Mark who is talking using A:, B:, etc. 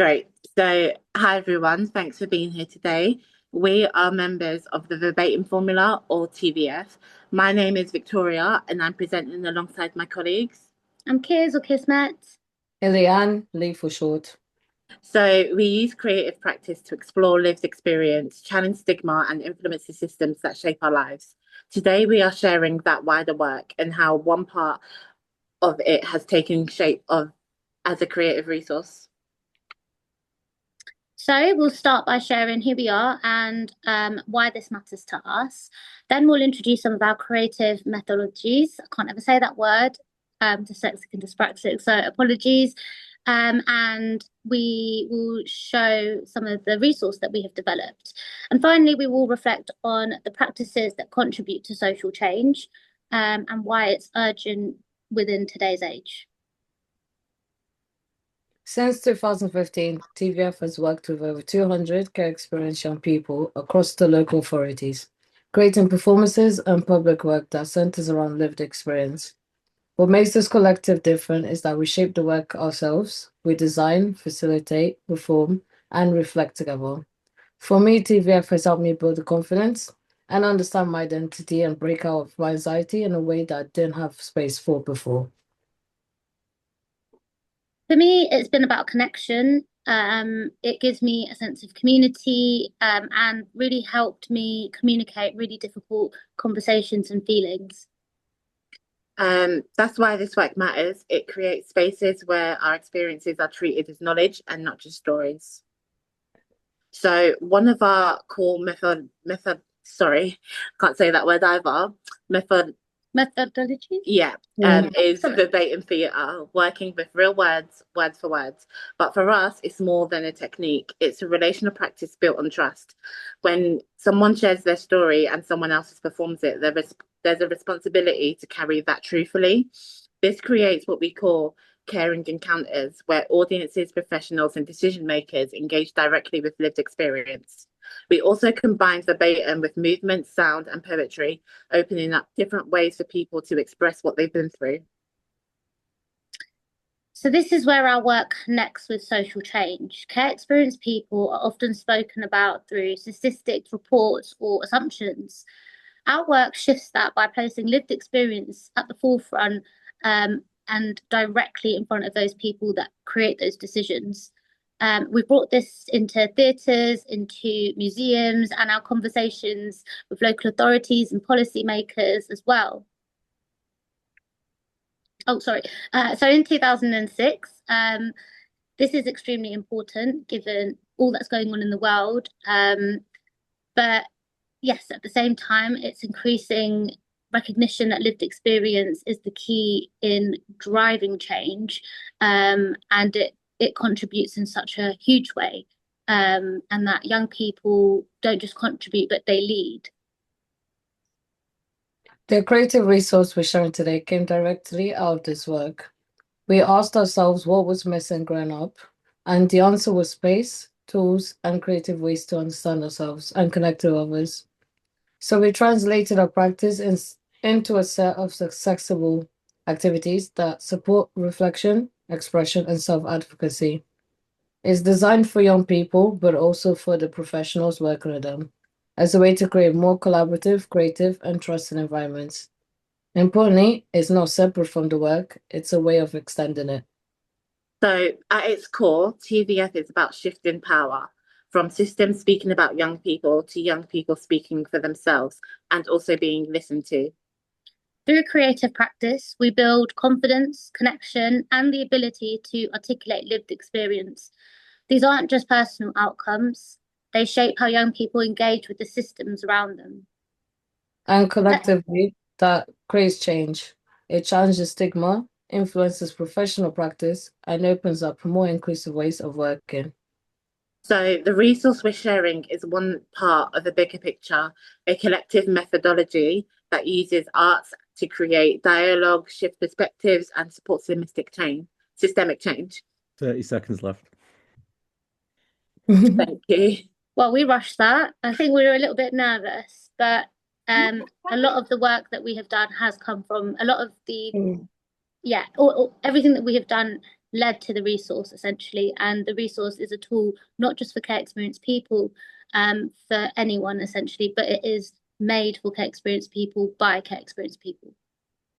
A: Great. So, hi everyone. Thanks for being here today. We are members of the Verbatim Formula or TVF. My name is Victoria and I'm presenting alongside my colleagues.
B: I'm Kiz or Kismet.
C: Eliane, Lee for short.
A: So, we use creative practice to explore lived experience, challenge stigma, and influence the systems that shape our lives. Today, we are sharing that wider work and how one part of it has taken shape of as a creative resource.
B: So we'll start by sharing who we are and why this matters to us. Then we'll introduce some of our creative methodologies. I can't ever say that word, dyslexic and dyspraxic, so apologies. And we will show some of the resource that we have developed. And finally, we will reflect on the practices that contribute to social change and why it's urgent within today's age.
C: Since 2015, TVF has worked with over 200 care experience young people across the local authorities, creating performances and public work that centers around lived experience. What makes this collective different is that we shape the work ourselves, we design, facilitate, perform, and reflect together. For me, TVF has helped me build the confidence and understand my identity and break out of my anxiety in a way that I didn't have space for before.
B: For me, it's been about connection. It gives me a sense of community and really helped me communicate really difficult conversations and feelings.
A: That's why this work matters. It creates spaces where our experiences are treated as knowledge and not just stories. So one of our core sorry, can't say that word either. Method
B: Methodology?
A: Yeah, is verbatim theatre, working with real words, word for words. But for us, it's more than a technique. It's a relational practice built on trust. When someone shares their story and someone else performs it, there's a responsibility to carry that truthfully. This creates what we call caring encounters, where audiences, professionals, and decision makers engage directly with lived experience. We also combine verbatim with movement, sound, and poetry, opening up different ways for people to express what they've been through.
B: So this is where our work connects with social change. Care experienced people are often spoken about through statistics, reports, or assumptions. Our work shifts that by placing lived experience at the forefront and directly in front of those people that create those decisions. We brought this into theatres, into museums, and our conversations with local authorities and policymakers as well. Oh, sorry. So in 2006, this is extremely important given all that's going on in the world. But yes, at the same time, it's increasing recognition that lived experience is the key in driving change, and it contributes in such a huge way, and that young people don't just contribute, but they lead.
C: The creative resource we're sharing today came directly out of this work. We asked ourselves what was missing growing up, and the answer was space, tools, and creative ways to understand ourselves and connect to others. So we translated our practice into a set of accessible activities that support reflection, expression, and self-advocacy. It's designed for young people, but also for the professionals working with them, as a way to create more collaborative, creative, and trusting environments. Importantly, it's not separate from the work, it's a way of extending it.
A: So, at its core, TVF is about shifting power from systems speaking about young people to young people speaking for themselves and also being listened to.
B: Through creative practice, we build confidence, connection, and the ability to articulate lived experience. These aren't just personal outcomes, they shape how young people engage with the systems around them.
C: And collectively, that creates change. It challenges stigma, influences professional practice, and opens up more inclusive ways of working.
A: So, the resource we're sharing is one part of a bigger picture, a collective methodology that uses arts to create dialogue, shift perspectives, and support systemic change.
D: 30 seconds left.
A: Thank you.
B: Well, we rushed that. I think we were a little bit nervous, but a lot of the work that we have done has come from a lot of the,
C: Mm.
B: yeah, everything that we have done led to the resource essentially. And the resource is a tool not just for care experienced people, for anyone essentially, but it is made for care experienced people by care experienced people.